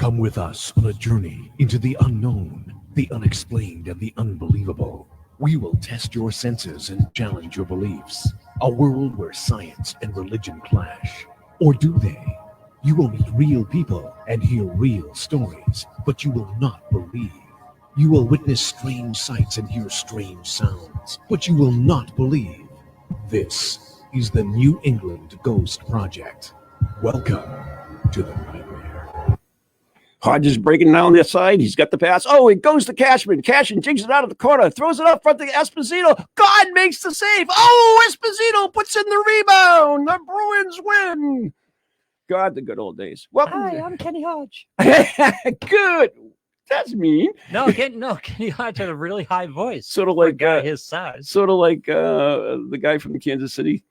Come with us on a journey into the unknown, the unexplained, and the unbelievable. We will test your senses and challenge your beliefs. A world where science and religion clash. Or do they? You will meet real people and hear real stories, but you will not believe. You will witness strange sights and hear strange sounds, but you will not believe. This is the New England Ghost Project. Welcome to the nightmare. Hodges breaking down the side. He's got the pass. Oh, it goes to Cashman. Cashman jigs it out of the corner, throws it up front to Esposito. God makes the save. Oh, Esposito puts in the rebound. The Bruins win. God, the good old days. Welcome. Hi, I'm Kenny Hodge. Good. That's mean. No, Kenny Hodge had a really high voice. Sort of like his size. Sort of like the guy from Kansas City.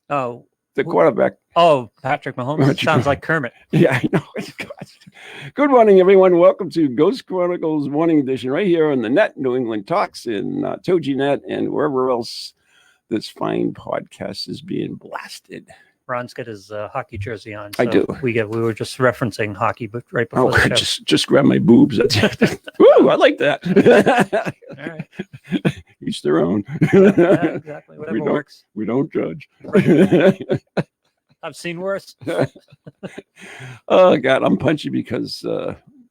Oh, the quarterback. Oh, Patrick Mahomes. Sounds like Kermit. Yeah, I know. Good morning, everyone. Welcome to Ghost Chronicles Morning Edition right here on the net, New England Talks in TogiNet and wherever else this fine podcast is being blasted. Ron's got his hockey jersey on. So I do. We were just referencing hockey, but right before the show. just grab my boobs. Woo, I like that. All right. Each their own. Yeah, exactly. Whatever works. We don't judge. I've seen worse. Oh God, I'm punchy because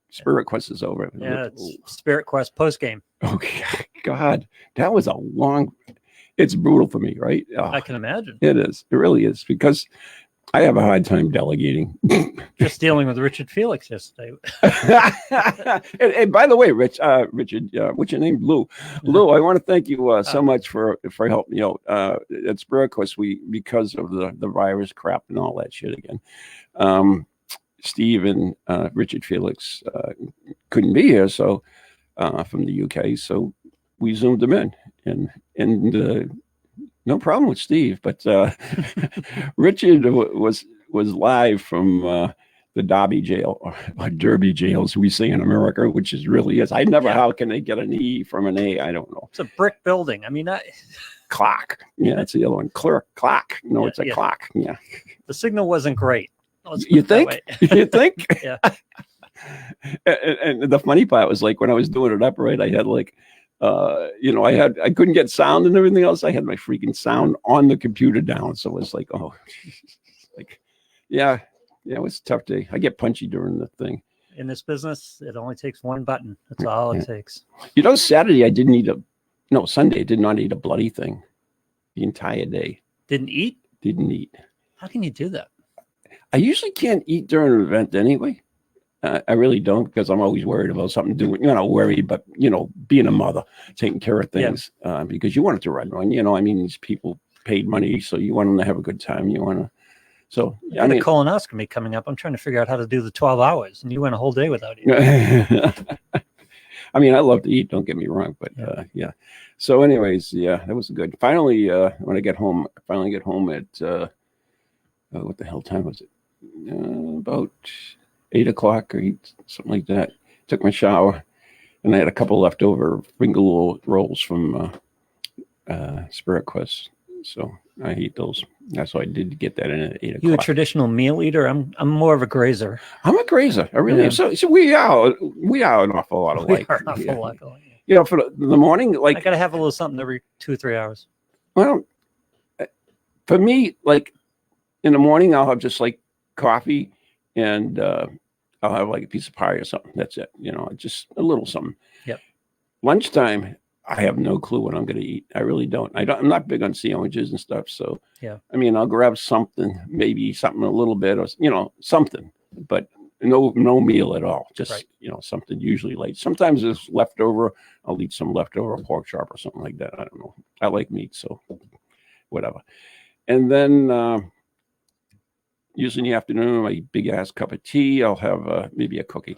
Spirit Quest is over. Yeah, it's Spirit Quest post game. Okay, God, that was a long. It's brutal for me, right? Oh, I can imagine. It is. It really is because I have a hard time delegating. Just dealing with Richard Felix yesterday. and by the way, Richard, what's your name? Lou. Lou, I want to thank you so much for helping me out. At Spirit Quest, because of the virus crap and all that shit again. Steve and Richard Felix couldn't be here, so from the UK, so we zoomed them in, and no problem with Steve, but Richard was live from the Derby jail, or Derby jail, as we say in America, which is really is. How can they get an E from an A? I don't know. It's a brick building. I mean, clock. Yeah, that's the other one. Clock. No, it's a clock. Yeah. The signal wasn't great. You think? You think? Yeah. And the funny part was like when I was doing it upright, I had like. I couldn't get sound and everything else. I had my freaking sound on the computer down. So it was like, oh, yeah, it was a tough day. I get punchy during the thing. In this business, it only takes one button. That's all it takes. Saturday, Sunday, I did not eat a bloody thing the entire day. Didn't eat? Didn't eat. How can you do that? I usually can't eat during an event anyway. I really don't, because I'm always worried about something doing, worried, but, being a mother, taking care of things, because you want it to run. These people paid money, so you want them to have a good time. You want to, so. I mean, a colonoscopy coming up. I'm trying to figure out how to do the 12 hours, and you went a whole day without eating. I mean, I love to eat, don't get me wrong, but yeah. So anyways, that was good. Finally, when I get home, at, what the hell time was it? About 8 o'clock or something like that. Took my shower, and I had a couple leftover finger rolls from Spirit Quest, so I ate those. That's why I did get that in at 8 o'clock. You a traditional meal eater? I'm more of a grazer. I'm a grazer. I really am. So we are an awful lot alike. We are an awful lot alike. For the morning, like I gotta have a little something every 2 or 3 hours. Well, for me, like in the morning, I'll have just like coffee. And I'll have like a piece of pie or something. That's it. Just a little something. Yep. Lunchtime, I have no clue what I'm going to eat. I really don't. I'm not big on sandwiches and stuff. So, yeah. I mean, I'll grab something, maybe something a little bit, or something, but no meal at all. Just something usually late. Sometimes it's leftover. I'll eat some leftover pork chop or something like that. I don't know. I like meat, so whatever. And then. Usually in the afternoon, my big ass cup of tea. I'll have maybe a cookie,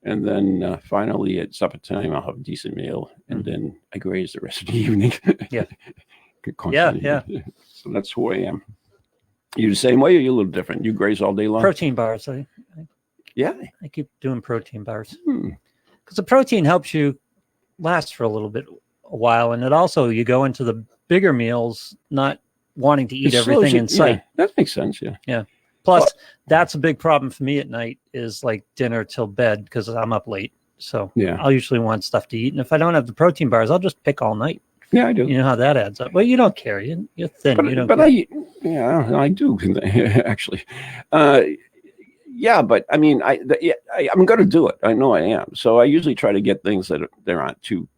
and then finally at supper time, I'll have a decent meal, and then I graze the rest of the evening. Yeah, yeah. So that's who I am. You the same way, or you a little different? You graze all day long. Protein bars. I keep doing protein bars because the protein helps you last for a while, and it also you go into the bigger meals not wanting to eat everything in sight. Yeah, that makes sense. Yeah. Plus, that's a big problem for me at night is like dinner till bed because I'm up late. So Yeah. I'll usually want stuff to eat. And if I don't have the protein bars, I'll just pick all night. Yeah, I do. You know how that adds up. Well, you don't care. You're thin. But, you don't but care. I do actually. Yeah, but I mean, I'm going to do it. I know I am. So I usually try to get things that aren't too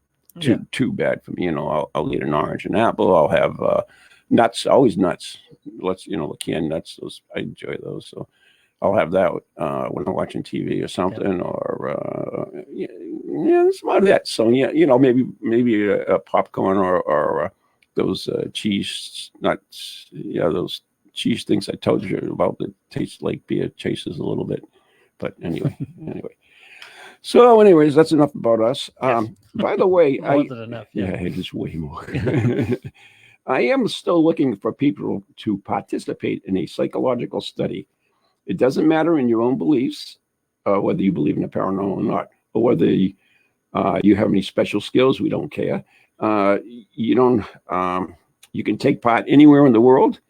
bad for me. You know, I'll eat an orange and apple. I'll have nuts, always nuts. The canned nuts. Those I enjoy those. So I'll have that when I'm watching TV or something, or it's about that. So maybe a popcorn or those cheese nuts. Yeah, those cheese things I told you about that taste like beer chases a little bit. But anyway. So, anyways, that's enough about us. By the way, More than enough. Yeah, it is way more. I am still looking for people to participate in a psychological study. It doesn't matter in your own beliefs, whether you believe in the paranormal or not, or whether you have any special skills. We don't care. You can take part anywhere in the world,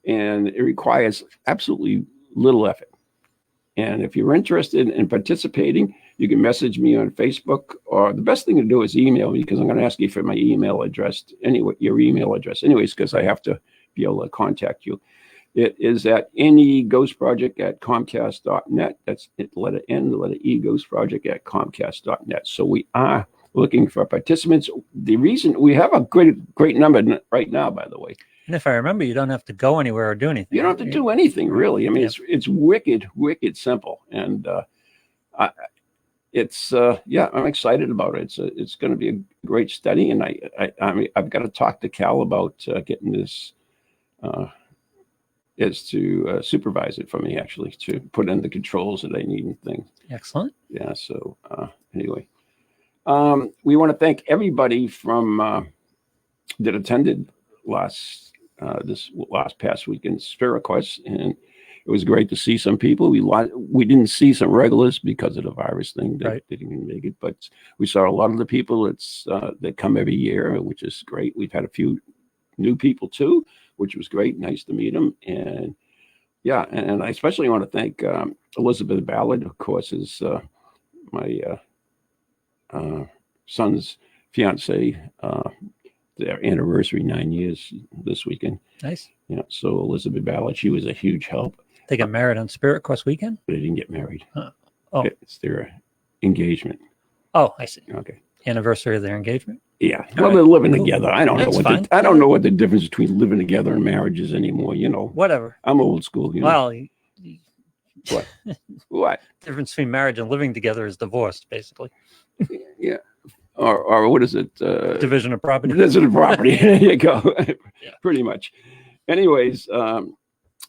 and it requires absolutely little effort. And if you're interested in participating, you can message me on Facebook, or the best thing to do is email me, because I'm going to ask you for my email address anyway, your email address anyways, because I have to be able to contact you. It is at neghostproject@comcast.net. That's it, letter N, the letter E, ghostproject@comcast.net. So we are looking for participants. The reason we have a great number right now, by the way. And if I remember, you don't have to go anywhere or do anything. You don't have to do anything, really. I mean, it's wicked simple. And I'm excited about it. It's going to be a great study. And I've got to talk to Cal about getting this to supervise it for me, actually, to put in the controls that I need and things. Excellent. Yeah. So anyway, we want to thank everybody from that attended this last past weekend Spirit Quest, and it was great to see some people. We didn't see some regulars because of the virus thing. They didn't make it, but we saw a lot of the people that come every year, which is great. We've had a few new people too, which was great. Nice to meet them. And and I especially want to thank Elizabeth Ballard, of course, is my son's fiance. Their anniversary, 9 years this weekend. Nice. Yeah. So Elizabeth Ballard, she was a huge help. They got married on Spirit Quest weekend? They didn't get married. Oh. It's their engagement. Oh, I see. Okay. Anniversary of their engagement? Yeah. They're living together. I don't know what the difference between living together and marriage is anymore. Whatever. I'm old school. Well, what? What? The difference between marriage and living together is divorce, basically. Yeah. Or what is it? Division of property. Division of property. There you go. Pretty much. Anyways, so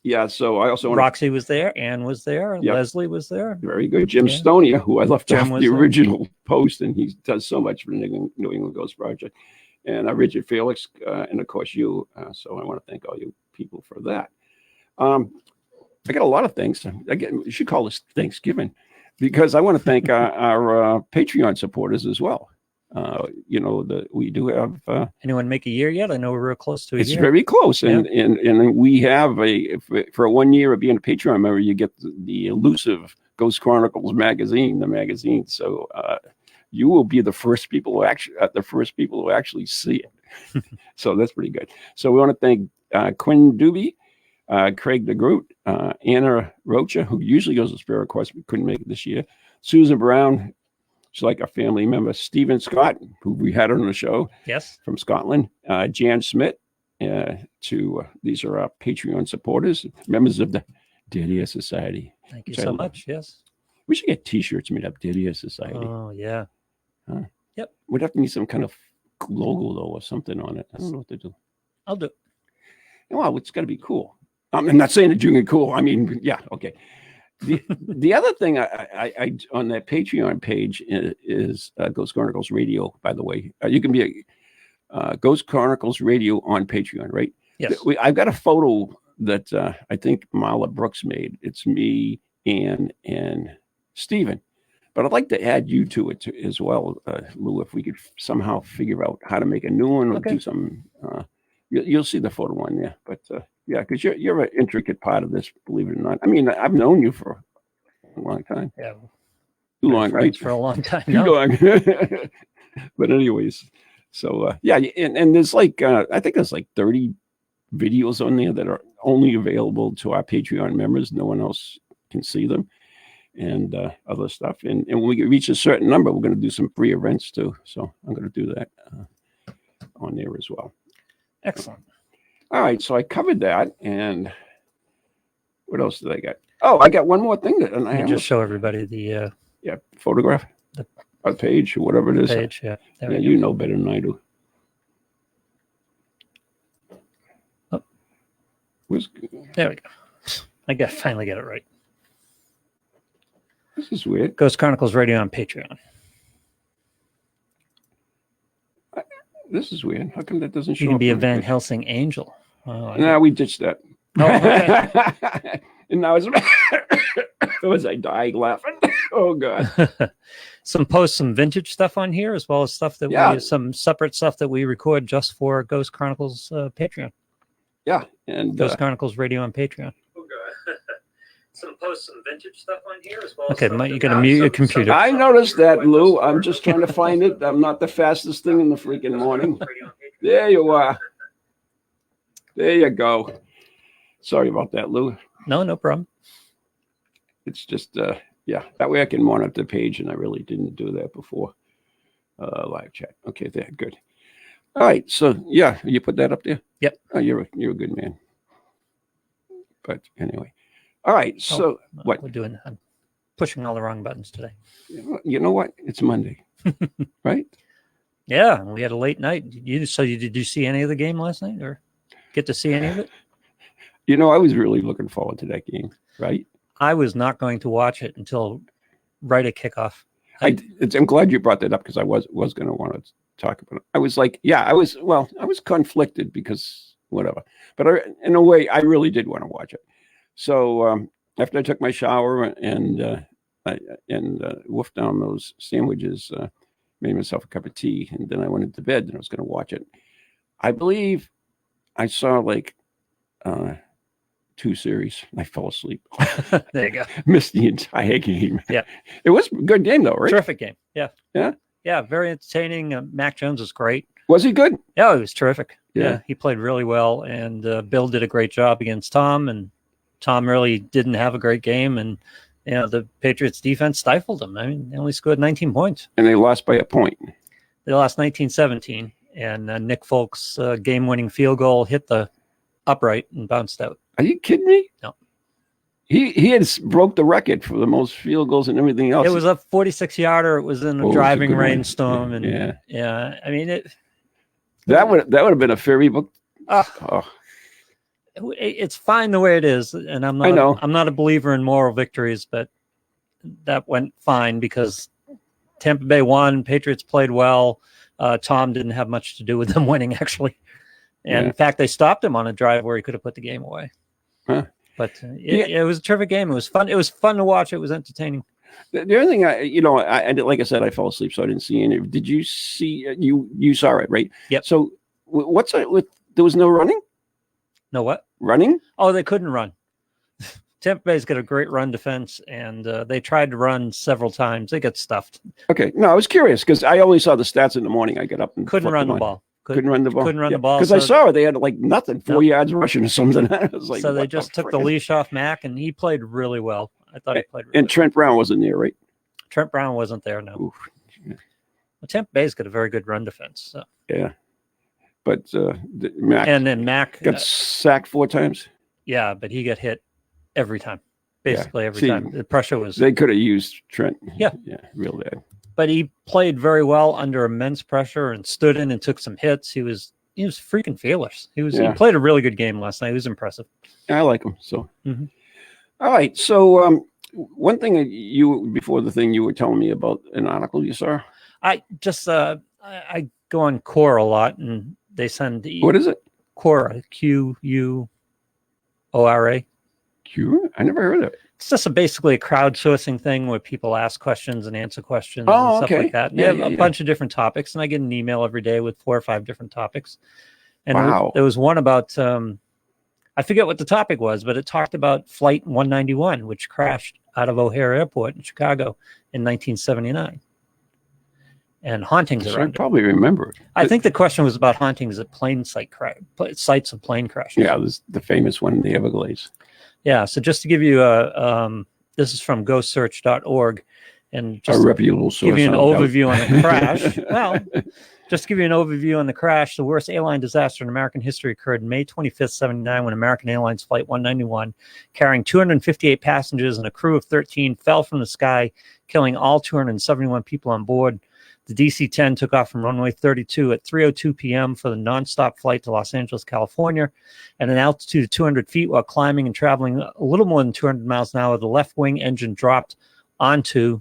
I also want Roxy was there, Ann was there, and Leslie was there. Very good. Jim Stonia, who I left off the original post, and he does so much for the New England Ghost Project. And Richard Felix, and of course you. So I want to thank all you people for that. I got a lot of things. We should call this Thanksgiving, because I want to thank our Patreon supporters as well. We do have. Anyone make a year yet? I know we're real close to a year. It's very close, and we have for 1 year of being a Patreon member, you get the elusive Ghost Chronicles magazine, the magazine. So you will be the first people who actually see it. So that's pretty good. So we want to thank Quinn Doobie, Craig DeGroot, Anna Rocha, who usually goes to Spirit Quest, but couldn't make it this year. Susan Brown. She's like a family member. Stephen Scott, who we had on the show. Yes. From Scotland. Jan Smith. These are our Patreon supporters, members of the Dead Air Society. Thank you so much. Yes. We should get T-shirts made up, Dead Air Society. Oh, yeah. Yep. We'd have to need some kind of logo, though, or something on it. I don't know what to do. I'll do it. Well, it's got to be cool. I'm not saying that you can cool. I mean, yeah, okay. The other thing I on that Patreon page is Ghost Chronicles Radio. By the way, you can be a Ghost Chronicles Radio on Patreon, right? Yes. I've got a photo that I think Marla Brooks made. It's me, Ann, and Stephen. But I'd like to add you to it as well, Lou. If we could somehow figure out how to make a new one or do something. You'll see the photo on there. But yeah, because you're an intricate part of this, believe it or not. I mean, I've known you for a long time. Yeah. Too long, right? For a long time. Too No. long. But anyways, so yeah, and there's like I think there's like 30 videos on there that are only available to our Patreon members. No one else can see them, and other stuff. And when we reach a certain number, we're going to do some free events too. So I'm going to do that on there as well. Excellent. All right, so I covered that, and what else did I get? Oh, I got one more thing that, and I just show everybody the photograph, a page, or whatever it is. page. Yeah, yeah, you know better than I do. Oh. There we go. I finally get it right. This is weird. Ghost Chronicles Radio on Patreon. This is weird. How come that doesn't show? You can up be a on the Van page? Helsing angel. Oh, No, we ditched that. Oh, okay. And now was I dying laughing? Oh God. Some vintage stuff on here, as well as stuff that we some separate stuff that we record just for Ghost Chronicles Patreon. Yeah, and Ghost Chronicles Radio on Patreon. Some vintage stuff on here as well. Okay, Mike, you got to mute your computer. I noticed that, Lou. I'm just trying to find it. I'm not the fastest thing in the freaking morning. There you are. There you go. Sorry about that, Lou. No problem. It's just, yeah, that way I can monitor the page, and I really didn't do that before. Live chat. Okay, there, good. All right, so yeah, you put that up there? Yep. Oh, you're a good man. But anyway. All right, so what? I'm pushing all the wrong buttons today. You know what? It's Monday, right? Yeah, we had a late night. Did you see any of the game last night, or get to see any of it? You know, I was really looking forward to that game, right? I was not going to watch it until right at kickoff. I'm glad you brought that up, because I was going to want to talk about it. I was like, yeah, I was conflicted because whatever. But in a way, I really did want to watch it. So after I took my shower and wolfed down those sandwiches, made myself a cup of tea, and then I went into bed and I was going to watch it. I believe I saw like 2 series. I fell asleep. There you go. Missed the entire game. Yeah. It was a good game though, right? Terrific game. Yeah. Yeah. Yeah. Very entertaining. Mac Jones was great. Was he good? Yeah, he was terrific. Yeah. He played really well, and Bill did a great job against Tom, and Tom really didn't have a great game, and the Patriots defense stifled them. I mean, they only scored 19 points. And they lost by a point. They lost 19-17, and Nick Folk's game-winning field goal hit the upright and bounced out. Are you kidding me? No. He had broke the record for the most field goals and everything else. It was a 46-yarder. It was in a driving rainstorm, and yeah. I mean, that would have been a fairy book. It's fine the way it is, and I'm not a believer in moral victories, but that went fine because Tampa Bay won. Patriots played well. Tom didn't have much to do with them winning, actually. And in fact, they stopped him on a drive where he could have put the game away. Huh. But it was a terrific game. It was fun. It was fun to watch. It was entertaining. The other thing, I like I said, I fell asleep, so I didn't see any. Did you see? You saw it, right? Yep. So what's it with? There was no running. No what? Running? Oh, they couldn't run. Tampa Bay's got a great run defense, and they tried to run several times. They got stuffed. Okay. No, I was curious because I only saw the stats in the morning. I got up and couldn't run the ball. Couldn't run the ball. Couldn't run the ball. Because I saw it. They had like nothing, 4 yards rushing or something. I was like, so they just took the leash off Mac, and he played really well. I thought he played really And Trent Brown wasn't there, right? Trent Brown wasn't there, no. Oof. Yeah. Well, Tampa Bay's got a very good run defense. So. Yeah. But Mac. And then Mac got sacked 4 times. Yeah, but he got hit every time. Basically every time. The pressure was. They could have used Trent. Yeah. Yeah, real bad. But he played very well under immense pressure and stood in and took some hits. He was freaking fearless. He played a really good game last night. He was impressive. I like him. So, All right. So, one thing before the thing you were telling me about an article you saw. I just I go on Quora a lot, and they send what is it? Quora, Quora. Q? I never heard of it. It's just basically a crowdsourcing thing where people ask questions and answer questions and stuff like that. And they have a bunch of different topics, and I get an email every day with 4 or 5 different topics. And wow. there was one about, I forget what the topic was, but it talked about Flight 191, which crashed out of O'Hare Airport in Chicago in 1979. And hauntings So around I probably remember it. I think the question was about hauntings at sites of plane crashes. Yeah, this the famous one in the Everglades. Yeah, so just to give you this is from ghostsearch.org, and just a reputable source. Give you an overview on the crash. Well, just to give you an overview on the crash, the worst airline disaster in American history occurred May 25th, 79, when American Airlines Flight 191, carrying 258 passengers and a crew of 13, fell from the sky, killing all 271 people on board. The DC-10 took off from runway 32 at 3:02 p.m. for the nonstop flight to Los Angeles, California. At an altitude of 200 feet while climbing and traveling a little more than 200 miles an hour, the left wing engine dropped onto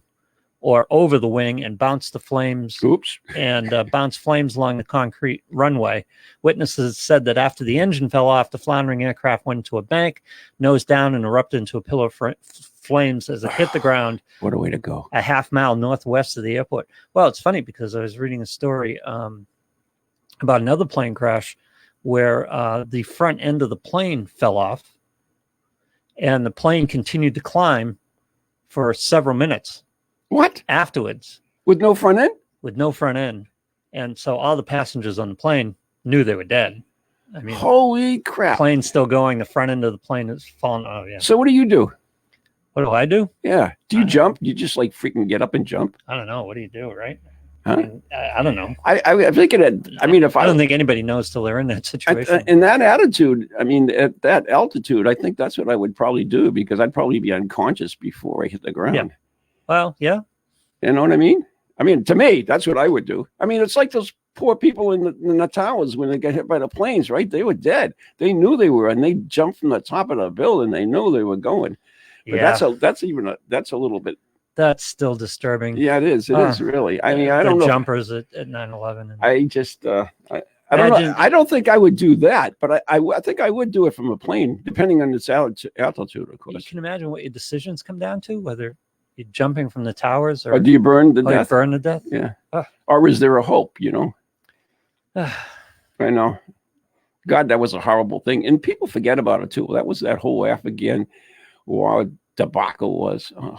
or over the wing and bounced the flames. Oops. And bounced flames along the concrete runway. Witnesses said that after the engine fell off, the floundering aircraft went into a bank, nose down, and erupted into a pillar of flames as it hit the ground. What a way to go. A half mile northwest of the airport. Well, it's funny because I was reading a story about another plane crash where the front end of the plane fell off and the plane continued to climb for several minutes. What? Afterwards. With no front end? With no front end. And so all the passengers on the plane knew they were dead. I mean, holy crap. Plane's still going. The front end of the plane is falling. Oh, yeah. So what do you do? What do I do? Yeah. Do you jump? You just like freaking get up and jump? I don't know. What do you do, right? Huh? I don't know. I think it. I mean, if I don't think anybody knows till they're in that situation. In that attitude, I mean, at that altitude, I think that's what I would probably do because I'd probably be unconscious before I hit the ground. Yeah. Well, yeah. You know what I mean? I mean, to me, that's what I would do. I mean, it's like those poor people in the towers when they got hit by the planes, right? They were dead. They knew they were, and they jumped from the top of the building. They knew they were going. But yeah. that's a little bit. That's still disturbing. Yeah, it is. It is really. I mean, I don't know. Jumpers at 9/11. I just, I don't know. I don't think I would do that, but I think I would do it from a plane, depending on its altitude, of course. You can imagine what your decisions come down to, whether you're jumping from the towers or do you burn to death? Burn to death? Yeah. Or is there a hope, you know? I know. God, that was a horrible thing. And people forget about it, too. That was that whole Afghan war debacle was. Oh,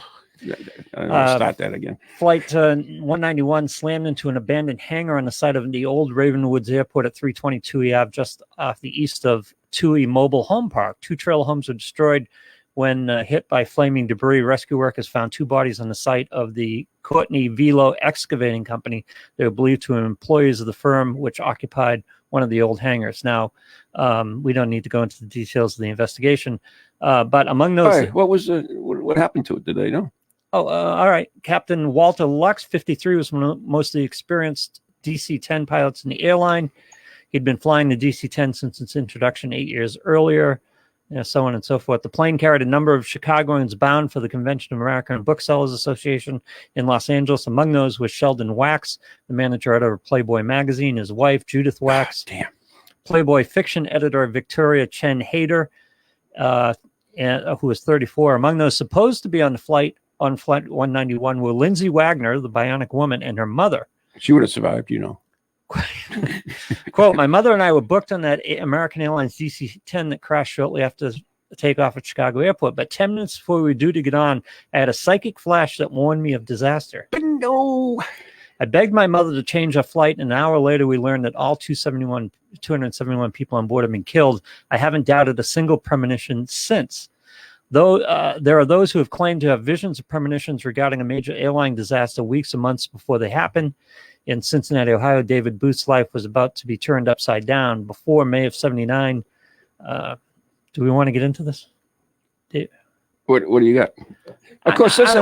I'll start that again. Flight 191 slammed into an abandoned hangar on the site of the old Ravenwoods Airport at 322 Ave, just off the east of Tui Mobile Home Park. 2 trailer homes were destroyed when hit by flaming debris. Rescue workers found 2 bodies on the site of the Courtney Velo Excavating Company. They were believed to be employees of the firm, which occupied one of the old hangars. Now, we don't need to go into the details of the investigation, but among those... Right. What happened to it? Did they know? Oh, all right. Captain Walter Lux, 53, was one of the most experienced DC-10 pilots in the airline. He'd been flying the DC-10 since its introduction 8 years earlier, so on and so forth. The plane carried a number of Chicagoans bound for the Convention of American Booksellers Association in Los Angeles. Among those was Sheldon Wax, the manager editor of Playboy magazine, his wife, Judith Wax, Playboy fiction editor Victoria Chen Hader, who was 34. Among those supposed to be on Flight 191 were Lindsay Wagner, the bionic woman, and her mother. She would have survived, you know. Quote, my mother and I were booked on that American Airlines DC-10 that crashed shortly after the takeoff at Chicago Airport. But 10 minutes before we were due to get on, I had a psychic flash that warned me of disaster. No. I begged my mother to change our flight, and an hour later we learned that all 271 people on board had been killed. I haven't doubted a single premonition since. Though there are those who have claimed to have visions of premonitions regarding a major airline disaster weeks or months before they happen. In Cincinnati, Ohio, David Booth's life was about to be turned upside down before May of 79. Do we want to get into this? What do you got? Of course, this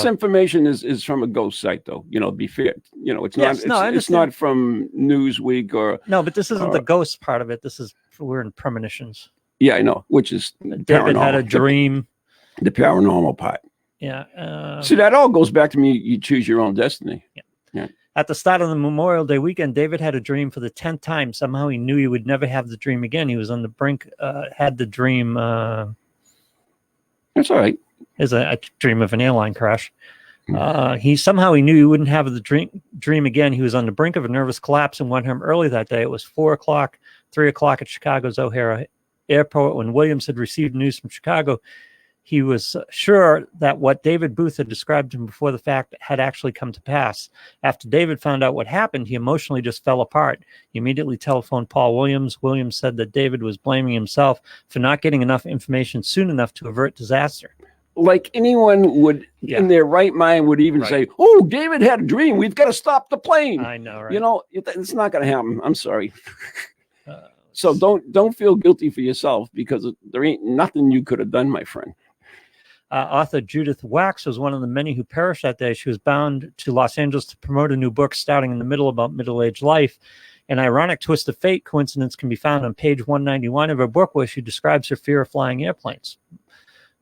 information is from a ghost site, though. You know, be fair. You know, it's not. It's not from Newsweek or. No, but this isn't the ghost part of it. We're in premonitions. Yeah, I know. Which is David had a dream. The paranormal part. Yeah. See, that all goes back to me. You choose your own destiny. Yeah. At the start of the Memorial Day weekend, David had a dream for the 10th time. Somehow he knew he would never have the dream again. He was on the brink, had the dream. That's all right. Is a dream of an airline crash. He knew he wouldn't have the dream again. He was on the brink of a nervous collapse and went home early that day. It was 4 o'clock, 3 o'clock at Chicago's O'Hare Airport when Williams had received news from Chicago. He was sure that what David Booth had described to him before the fact had actually come to pass. After David found out what happened, he emotionally just fell apart. He immediately telephoned Paul Williams. Williams said that David was blaming himself for not getting enough information soon enough to avert disaster. Like anyone would, in their right mind, would even say, "Oh, David had a dream. We've got to stop the plane." I know, right? You know, it's not going to happen. I'm sorry. So don't feel guilty for yourself, because there ain't nothing you could have done, my friend. Author Judith Wax was one of the many who perished that day. She was bound to Los Angeles to promote a new book starting in the middle about middle-aged life. An ironic twist of fate coincidence can be found on page 191 of her book, where she describes her fear of flying airplanes.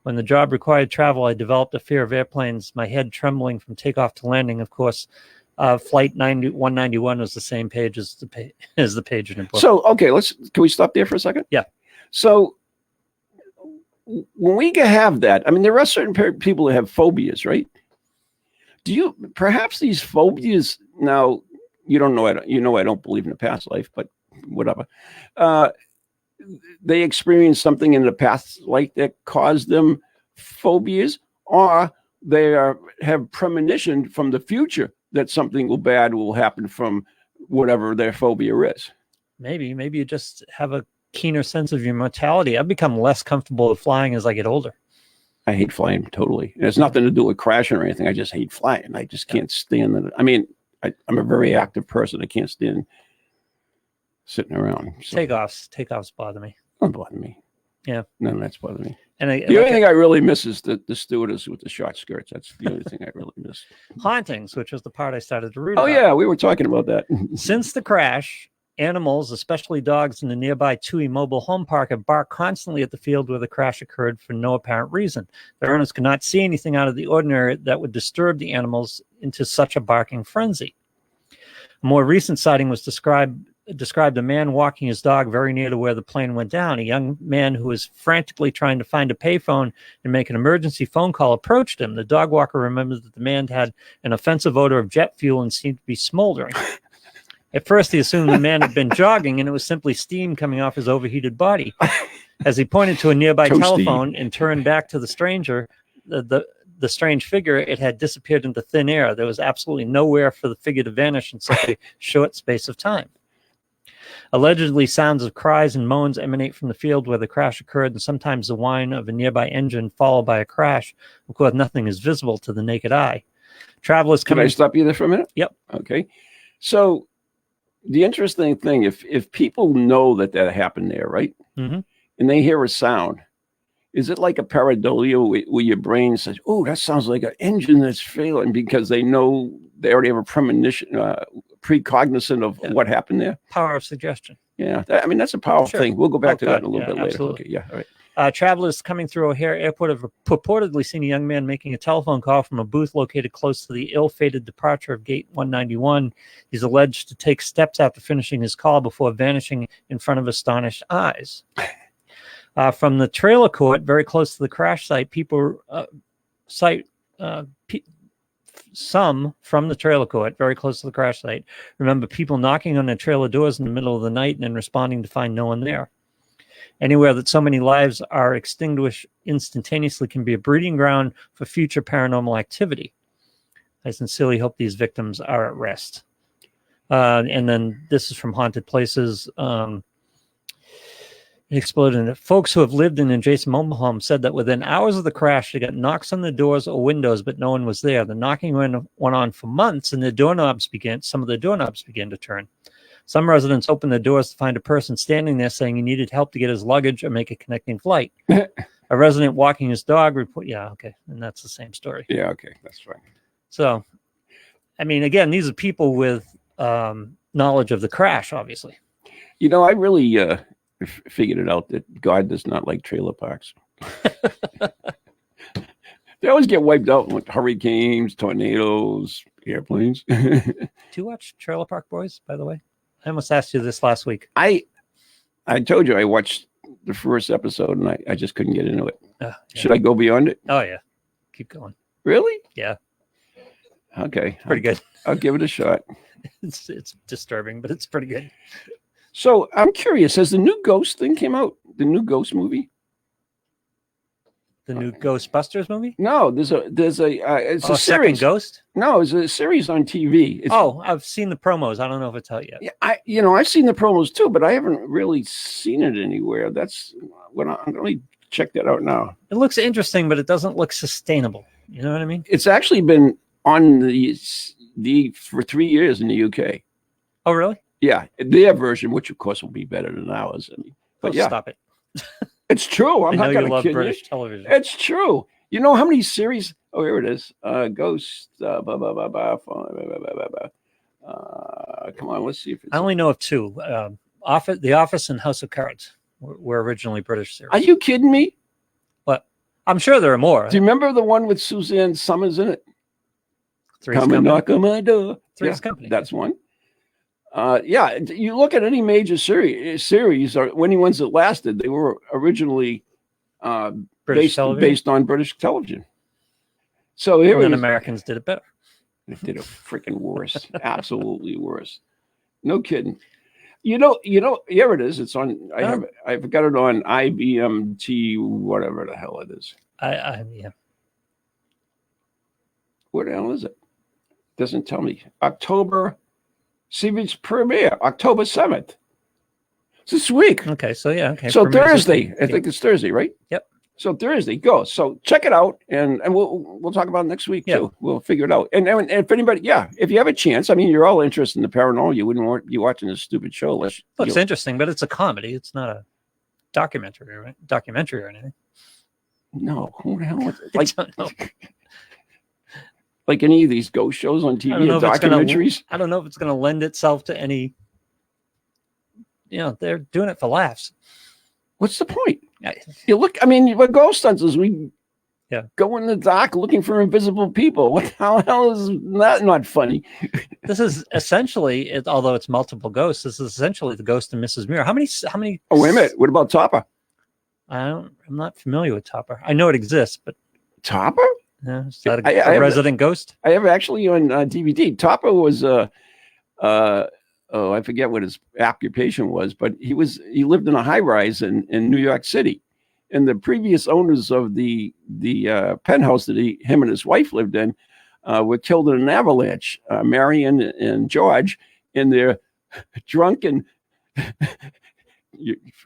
When the job required travel, I developed a fear of airplanes, my head trembling from takeoff to landing. Of course, flight 191 was the same page as the page in the book. So, okay, can we stop there for a second? Yeah. So when we have that, I mean, there are certain people that have phobias, right? Perhaps these phobias, now, you don't know, I don't believe in a past life, but whatever. They experience something in the past life that caused them phobias, or they have premonition from the future that something bad will happen from whatever their phobia is. Maybe you just have a keener sense of your mortality. I've become less comfortable with flying as I get older. I hate flying totally. It has nothing to do with crashing or anything. I just hate flying. I just can't stand it. I mean, I'm a very active person. I can't stand sitting around. So. Takeoffs bother me. Don't bother me. Yeah. No, that's bothering me. And the only thing I really miss is the stewardess with the short skirts. That's the only thing I really miss. Hauntings, which was the part I started to read about. Oh, yeah, we were talking about that. Since the crash, animals, especially dogs in the nearby Tui Mobile Home Park, have barked constantly at the field where the crash occurred for no apparent reason. The owners could not see anything out of the ordinary that would disturb the animals into such a barking frenzy. A more recent sighting was described a man walking his dog very near to where the plane went down. A young man who was frantically trying to find a payphone and make an emergency phone call approached him. The dog walker remembered that the man had an offensive odor of jet fuel and seemed to be smoldering. At first, he assumed the man had been jogging, and it was simply steam coming off his overheated body. As he pointed to a nearby telephone and turned back to the stranger, the strange figure, it had disappeared into thin air. There was absolutely nowhere for the figure to vanish in such a short space of time. Allegedly, sounds of cries and moans emanate from the field where the crash occurred, and sometimes the whine of a nearby engine followed by a crash. Of course, nothing is visible to the naked eye. Travelers coming... Can I stop you there for a minute? Yep. Okay. So the interesting thing, if people know that happened there, right? Mm-hmm. And they hear a sound, is it like a pareidolia where your brain says, "Oh, that sounds like an engine that's failing," because they know they already have a premonition, precognizant of what happened there? Power of suggestion. Yeah, that's a powerful thing. We'll go back to that in a little bit later. Absolutely. Okay, yeah, all right. Travelers coming through O'Hare Airport have purportedly seen a young man making a telephone call from a booth located close to the ill-fated departure of Gate 191. He's alleged to take steps after finishing his call before vanishing in front of astonished eyes. From the trailer court, very close to the crash site, some from the trailer court, very close to the crash site, remember people knocking on their trailer doors in the middle of the night and then responding to find no one there. Anywhere that so many lives are extinguished instantaneously can be a breeding ground for future paranormal activity. I sincerely hope these victims are at rest. And then this is from Haunted Places. It exploded. Folks who have lived in adjacent mobile homes said that within hours of the crash, they got knocks on the doors or windows, but no one was there. The knocking went on for months, and some of the doorknobs began to turn. Some residents opened their doors to find a person standing there saying he needed help to get his luggage or make a connecting flight. A resident walking his dog and that's the same story. Yeah, okay, that's fine. So, I mean, again, these are people with knowledge of the crash, obviously. You know, I really figured it out that God does not like trailer parks. They always get wiped out with hurricanes, tornadoes, airplanes. Do you watch Trailer Park Boys, by the way? I almost asked you this last week. I told you I watched the first episode and I just couldn't get into it. Yeah. Should I go beyond it? Oh, yeah. Keep going. Really? Yeah. Okay. Pretty good. I'll give it a shot. It's disturbing, but it's pretty good. So I'm curious, has the new Ghost thing came out? The new Ghost movie? The new Ghostbusters movie? No, it's a series. Second Ghost? No, it's a series on TV. I've seen the promos. I don't know if it's out yet. Yeah, I've seen the promos too, but I haven't really seen it anywhere. That's when I'm going to check that out now. It looks interesting, but it doesn't look sustainable. You know what I mean? It's actually been on the for 3 years in the UK. Oh, really? Yeah, their version, which of course will be better than ours. I mean, but yeah, stop it. It's true. I'm not going to kid British you. television. It's true. You know how many series? Oh, here it is. Ghost. Come on, let's see if it's. I only know of two. The Office and House of Cards were originally British series. Are you kidding me? What? I'm sure there are more. Do you remember the one with Suzanne Summers in it? Three's Come and knock on my door. Three's Company. That's one. Yeah, you look at any major series or any ones that lasted, they were originally based on British television. So here and then Americans did it better. They did it freaking worse. Absolutely worse. No kidding. You know, here it is. It's on. I've got it on IBMT, whatever the hell it is. Yeah. Where the hell is it? Doesn't tell me. October. Series premiere, October 7th. It's this week. Okay, so yeah. Okay. So Thursday. I think it's Thursday, right? Yep. So Thursday, go. So check it out, and we'll talk about it next week too. We'll figure it out. And if anybody, if you have a chance, I mean, you're all interested in the paranormal. You wouldn't want you watching this stupid show. Looks interesting, but it's a comedy. It's not a documentary or anything. No, who the hell? I don't know. Like any of these ghost shows on TV or documentaries. I don't know if it's going to lend itself to any. They're doing it for laughs. What's the point? You look. I mean, what ghost hunters we go in the dark looking for invisible people. What the hell is that? Not funny. This is essentially, although it's multiple ghosts, this is essentially the Ghost of Mrs. Muir. How many? Oh, wait a minute. What about Topper? I'm not familiar with Topper. I know it exists, but Topper. Yeah, is that a resident ghost? I have actually on DVD. Topper was I forget what his occupation was, but he lived in a high rise in New York City, and the previous owners of the penthouse that him and his wife lived in were killed in an avalanche. Marion and George, in their drunken.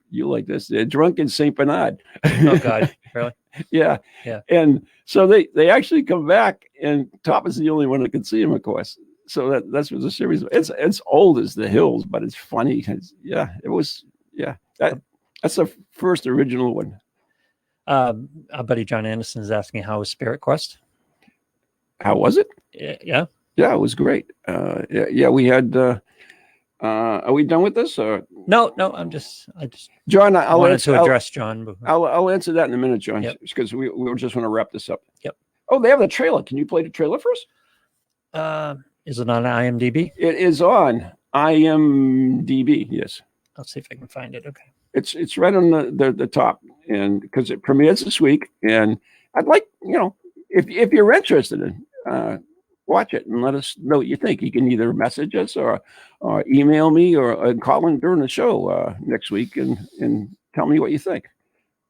You like this? They're drunk in Saint Bernard. Oh God, really? Yeah. And so they actually come back, and Top is the only one that can see him, of course. So that's what the series. It's old as the hills, but it's funny. It was. Yeah, that's the first original one. Our buddy John Anderson is asking, how was Spirit Quest? How was it? Yeah, it was great. We had. Are we done with this? Or no? I just John, I'll address John. I'll answer that in a minute, John, because we just want to wrap this up. Yep. Oh, they have the trailer. Can you play the trailer first? Is it on IMDb? It is on IMDb. Yes. I'll see if I can find it. Okay. It's right on the top, and because it premieres this week, and I'd like if you're interested in. Watch it and let us know what you think. You can either message us or email me or call in during the show next week and tell me what you think.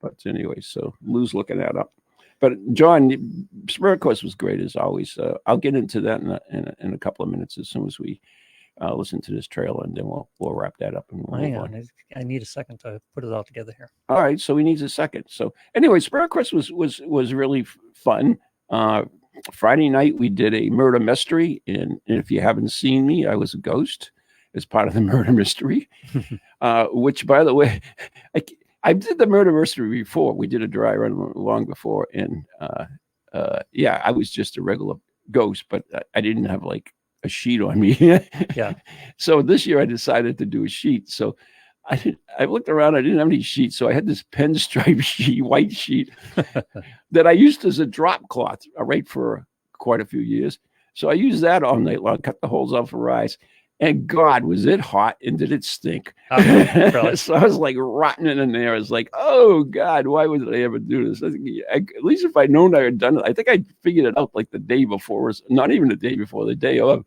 But anyway, so Lou's looking that up. But John, Spirit Quest was great as always. I'll get into that in a couple of minutes as soon as we listen to this trailer, and then we'll wrap that up. And we'll hang on, I need a second to put it all together here. All right, so he needs a second. So anyway, Spirit Quest was really fun. Friday night we did a murder mystery, and if you haven't seen me, I was a ghost as part of the murder mystery. Which, by the way, I did the murder mystery before. We did a dry run long before, and I was just a regular ghost, but I didn't have like a sheet on me. Yeah. So this year I decided to do a sheet. So I looked around, I didn't have any sheets, so I had this pinstripe sheet, white sheet, that I used as a drop cloth, right, for quite a few years. So I used that all night long, cut the holes out for eyes. And God, was it hot and did it stink? Really? So I was like rotting in there. I was like, oh God, why would I ever do this? At least if I'd known I had done it, I think I figured it out like the day before, not even the day before, the day of,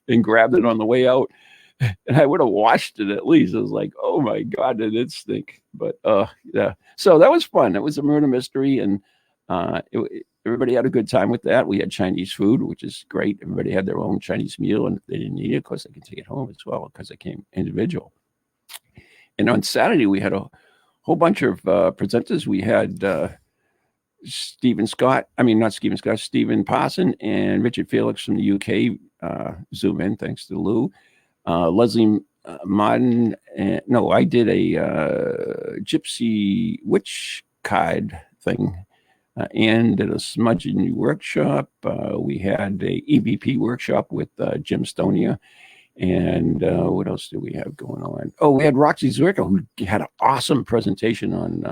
and grabbed it on the way out. And I would have washed it at least. I was like, oh my God, did it stink? But yeah. So that was fun. It was a murder mystery, and everybody had a good time with that. We had Chinese food, which is great. Everybody had their own Chinese meal, and if they didn't eat it, of course, they can take it home as well because it came individual. And on Saturday, we had a whole bunch of presenters. We had Stephen Parson and Richard Felix from the UK Zoom in, thanks to Lou. Leslie Martin. No, I did a gypsy witch card thing. And did a smudging workshop. We had a EVP workshop with Jim Stonia. And what else do we have going on? Oh, we had Roxy Zerka, who had an awesome presentation on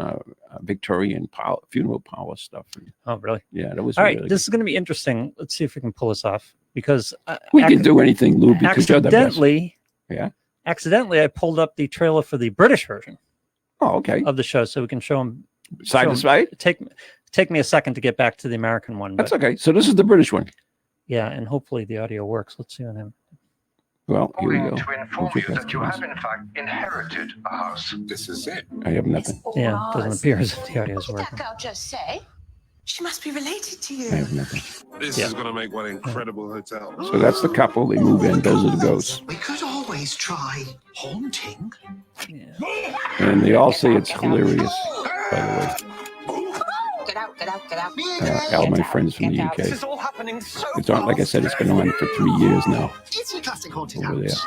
Victorian funeral parlor stuff. Oh, really? Yeah, that was all really right. good. This is going to be interesting. Let's see if we can pull this off, because we can do anything, Lou, because you're the best. Accidentally, I pulled up the trailer for the British version. Oh, okay. Of the show, so we can show them side to side. Take me a second to get back to the American one. That's okay. So this is the British one. Yeah, and hopefully the audio works. Let's see on him. Well, here we go. To inform you that you have in fact inherited a house. This is it. I have nothing. Yeah, it doesn't appear as if the audio is working. What did that girl just say? She must be related to you. I have nothing. This is going to make one incredible hotel. So that's the couple. They move in. Those are the ghosts. We could always try haunting. Yeah. And they all say it's hilarious, by the way. Get out, get out, get out. All my friends from the UK. This is all happening so It's on, like I said, it's been on for 3 years now. It's a classic haunted Over there. house.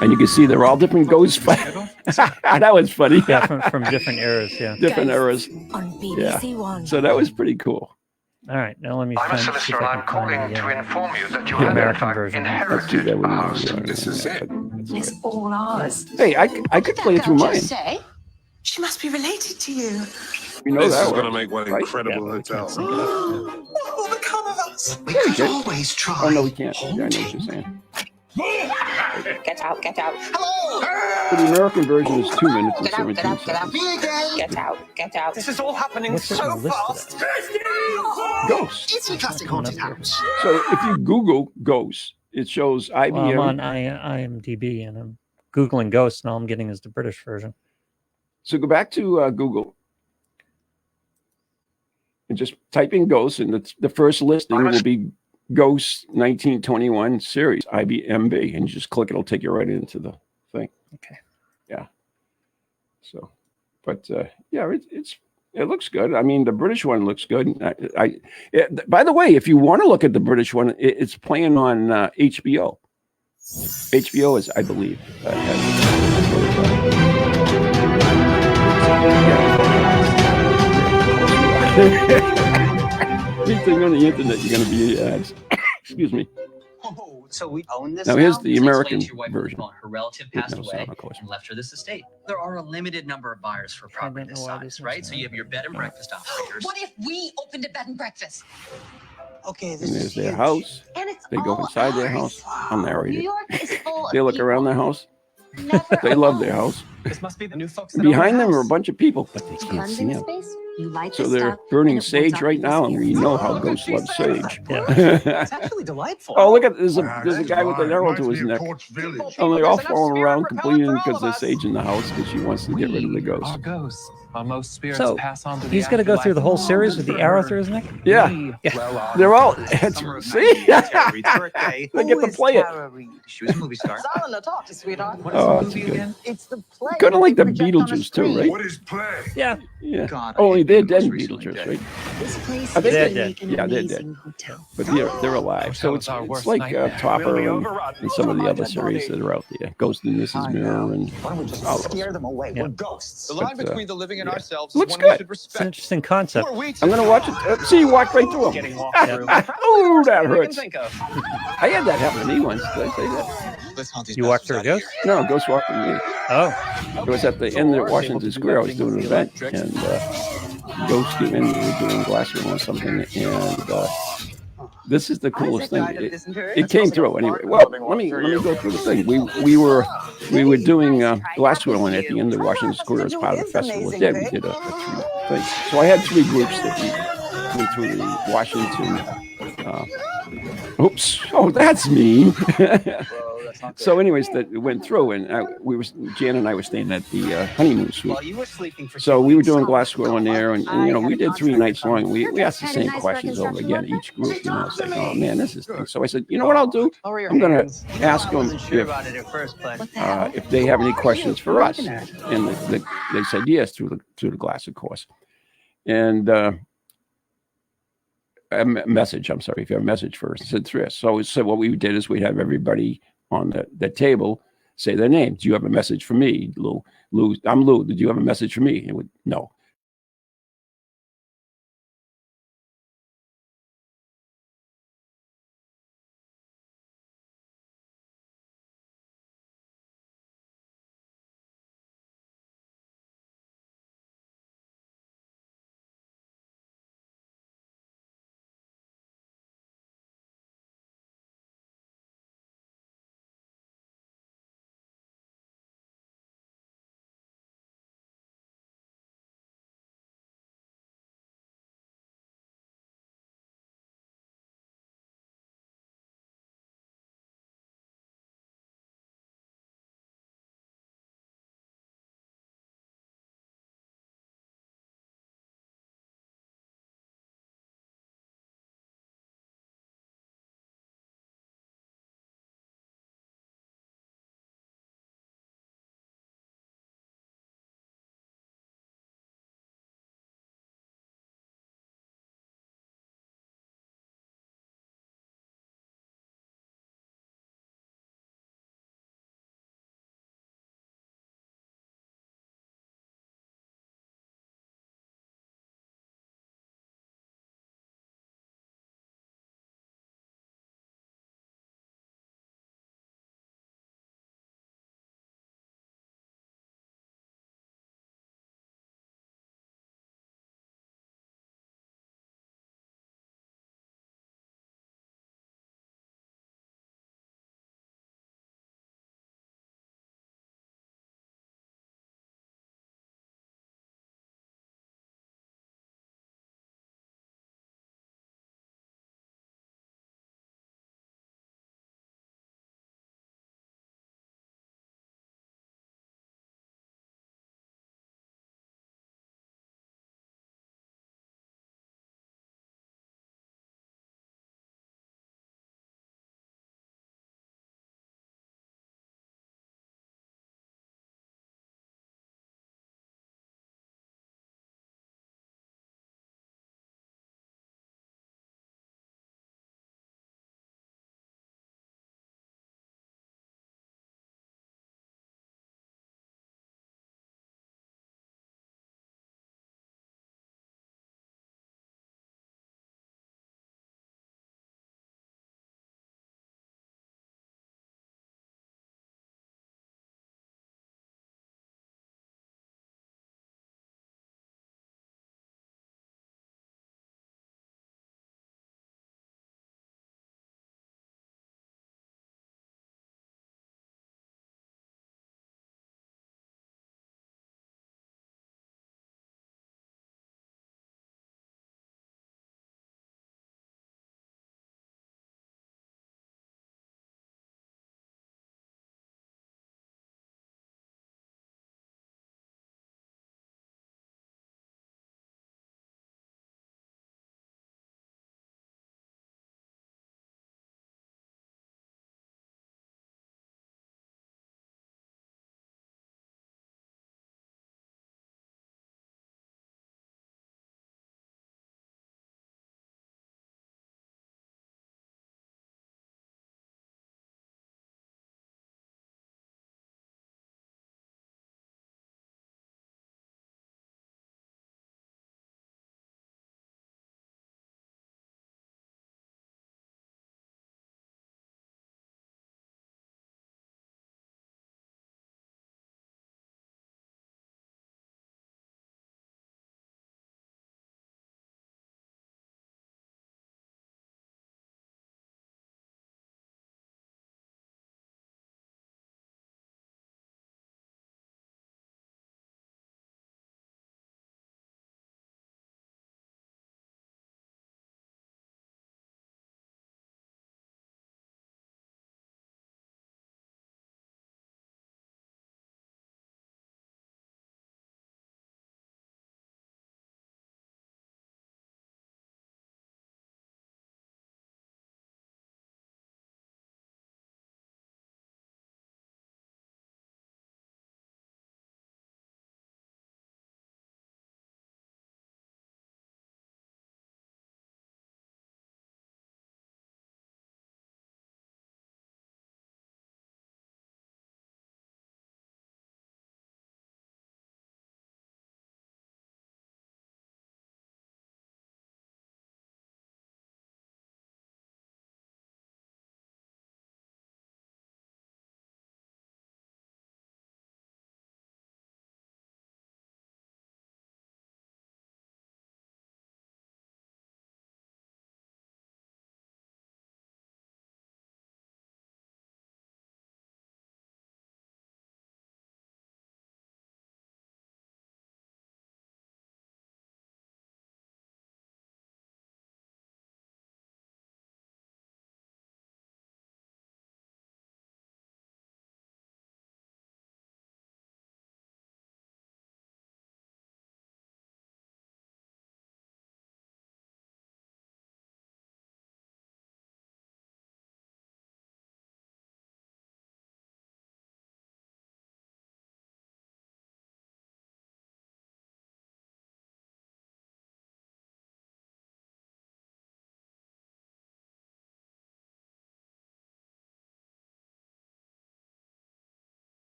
And you can see they're all different ghosts. That was funny. Yeah, from different eras. Yeah. Different eras. On BBC One. So that was pretty cool. All right, now let me I'm a find. solicitor and I'm calling to inform you that you the have in American fact version. inherited a house. This is it. It's all ours. Hey, I could play it through mine. Say? She must be related to you. You know This that is one. going to make one incredible hotel. What will become of us? We could always try Oh, no, we can't. Yeah, I know what you're haunting. saying. Get out, get out. So the American version is 2 minutes and Get out, 17 get out, get out. seconds. Me again. Get out, get out. This is all happening What's it so on the list of fast. Ghosts. It's a classic haunted house. So if you Google ghosts, it shows IBM. Well, I'm on IMDb and I'm Googling ghosts, and all I'm getting is the British version. So go back to Google and just type in ghosts, and the first listing will be Ghosts 1921 series, IBMB, and you just click, it'll take you right into the thing. Okay. Yeah. So, but yeah, it looks good. I mean, the British one looks good. By the way, if you want to look at the British one, it's playing on HBO. HBO is, I believe, anything on the internet, you're going to be ads. Excuse me. Oh, so we own this Now, here's the American version. Her relative passed No, away of course. and left her this estate. There are a limited number of buyers for property this size, right? So you have your bed and breakfast operators. What if we opened a bed and breakfast? Okay, And this there's is their huge. house. And it's They go all inside their ours. house. I'm narrating. New York is full They of look around their house. Never They love alone. their house. This must be the new folks. And behind them are a bunch of people, but they can't see them. Space, you light So the they're stuff, burning and it warms sage up right the now, and we spirit. know how ghosts love sage. Yeah. It's actually delightful. Oh, look at there's a guy with an arrow to his neck. Oh, they're all falling around complaining because there's sage in the house because she wants to get rid of the ghost. Our ghosts. Most spirits So pass on to he's got to go through the whole series with the arrow through his neck. Yeah, they're all. See, they get to play it. She was a movie star. Silent to talk to, sweetheart. What is Oh, the it's movie good. again? It's the play. Kind of like the Project on a Beetlejuice too, screen. right? What is play? Yeah. Yeah. God, Only I they're hate dead Beetlejuice in recently, Beetlejuice, Jay. right? This place I think is they're gonna dead. make an Yeah, they're amazing dead. hotel. But they're alive. So it's like Topper and some of the other series that are out there. Ghost and Mrs. Mirror and Why don't we just all those. scare them away? Yeah. We're ghosts. The line But, between the living and yeah. ourselves Looks is one we good. should It's an respect. interesting concept. Who are we I'm gonna watch it. See, you walk right through them. Getting walked through. Oh, that I can hurts. think of. I had that happen to me once. Did I say that? Let's haunt these You walked bastards through a out of ghost? here. No, Ghost walked with me. Oh, It was at the end of Washington Square. I was doing an event, and Ghost came in. We were doing glass room or something, and This is the coolest thing. It came through anyway. Well, let me go through the thing. We were doing glass swirling at the end of Washington Square as part of the festival. We did a 3 thing. So I had 3 groups that we went through the Washington. Oops! Oh, that's me. So, anyways, that went through, and Jan and I were staying at the honeymoon suite. So we were doing glass swirling there, and we did 3 nights long. We asked the same questions over again, each group. It's like, oh man, this is. So I said, you know what I'll do? I'm gonna ask them if they have any questions for us, and they said yes through the glass, of course, and. A message. I'm sorry, if you have a message first, said yes. So what we did is we'd have everybody on the table say their name. Do you have a message for me, Lou? Lou, I'm Lou. Did you have a message for me? It would no.